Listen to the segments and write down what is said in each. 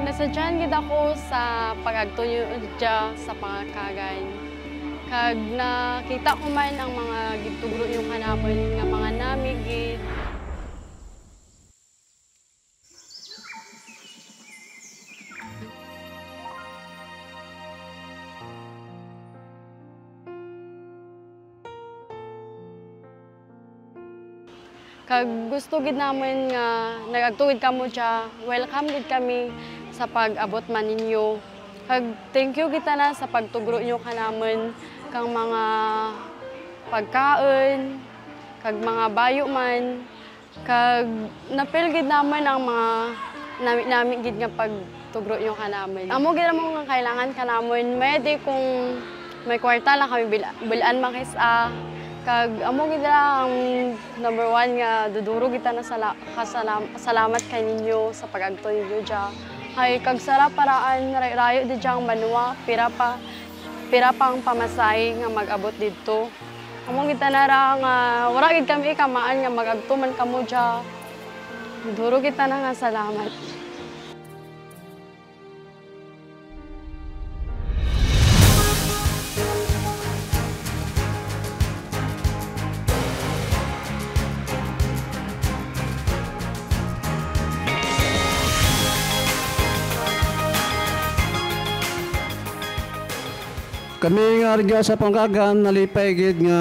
Nasadyan gid ako sa pag-agtunyo dya sa pangakagan. Kag nakita ko man ang mga gitugro yung hanapon nga mga namig gid. Kag gusto gid namin nga nagagtuwid kamo dya, welcome gid kami sa pag-abot man ninyo. Kag thank you kita na sa pagtugro nyo kanamon kang mga pagkaon, kag mga bayo man, kag napil gid naman ang mga nami gid nga pagtugro nyo kanamon. Amo gid mo nga kailangan kanamon, may kung may kwarta lang kami bilaan makisa. Kag amo gid ang number 1 nga duduro kita na salamat kay ninyo sa pag-agto ninyo dya. Ay kag sara paraan rayo di diyang banwa, pira pang pamasahe nga mag-abot didto. Amo gid tanara nga wala gid kami kamaan nga mag-agto man kamo dya. Duro kita na nga salamat. Kami nga rin sa pangkagan, nalipay gid nga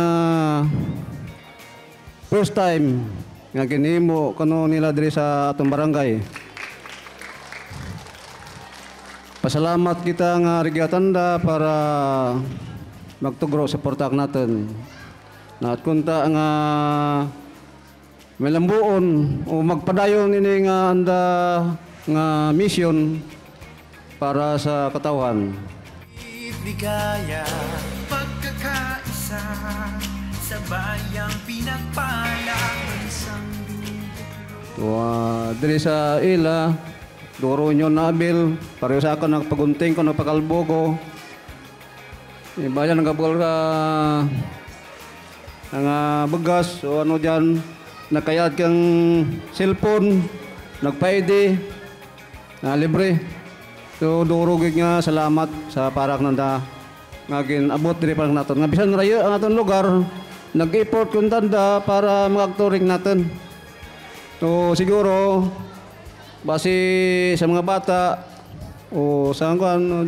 first time nga ginhimo kano nila diri sa atong barangay. Pasalamat kita nga rigyatanda para magtugro sa portak natin. Na at kunta nga may lambuon o magpadayon ini nga anda nga mission para sa katawhan. Ligaya, pagkakaisa sa bayang pinagpala isang diri sa ila, duro nyo na abil, pareho sa ako nagpagunting ko, nagpakalbo ko. Ibayan ng kabul ka ng bagas o ano dyan, nakayad kang cellphone, nagpa-ID, libre. So durugig nga salamat sa parak nanda ngagin abot diri parang naton nga bisan rayo ang aton lugar nag-effort kun tanda para magakturing natin. So siguro base sa mga bata o sa ano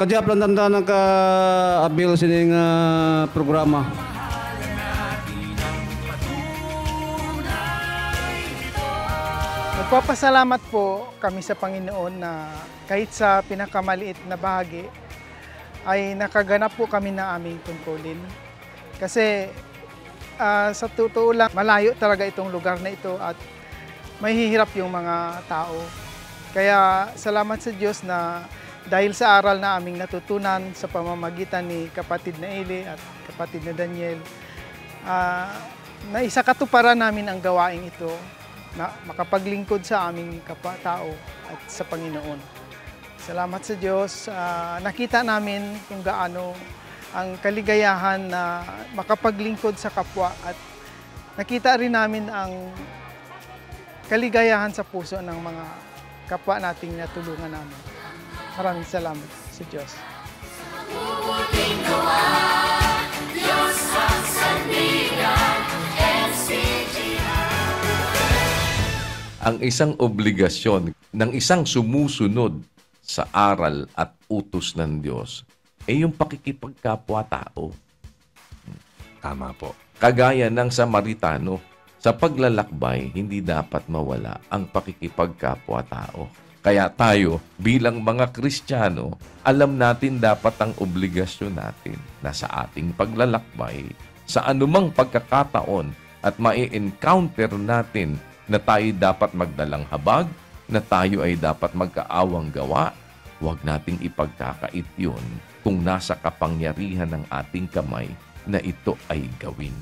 kadya plan tanda nagka-abil sining programa. Nagpapasalamat po kami sa Panginoon na kahit sa pinakamaliit na bahagi ay nakaganap po kami na aming tungkulin. Kasi sa totoo lang, malayo talaga itong lugar na ito at mahihirap yung mga tao. Kaya salamat sa Diyos na dahil sa aral na aming natutunan sa pamamagitan ni kapatid na Eli at kapatid na Daniel, na isakatuparan namin ang gawaing ito na makapaglingkod sa aming kapwa-tao at sa Panginoon. Salamat sa Diyos. Nakita namin kung gaano ang kaligayahan na makapaglingkod sa kapwa at nakita rin namin ang kaligayahan sa puso ng mga kapwa nating natulungan namin. Maraming salamat sa Diyos. Diyos ang sandigan, ang isang obligasyon ng isang sumusunod sa aral at utos ng Diyos ay yung pakikipagkapwa-tao. Tama po. Kagaya ng Samaritano, sa paglalakbay, hindi dapat mawala ang pakikipagkapwa-tao. Kaya tayo, bilang mga Kristiyano, alam natin dapat ang obligasyon natin na sa ating paglalakbay, sa anumang pagkakataon at mai-encounter natin na tayo dapat magdalang habag, na tayo ay dapat magkaawang gawa, huwag nating ipagkakait yun kung nasa kapangyarihan ng ating kamay na ito ay gawin.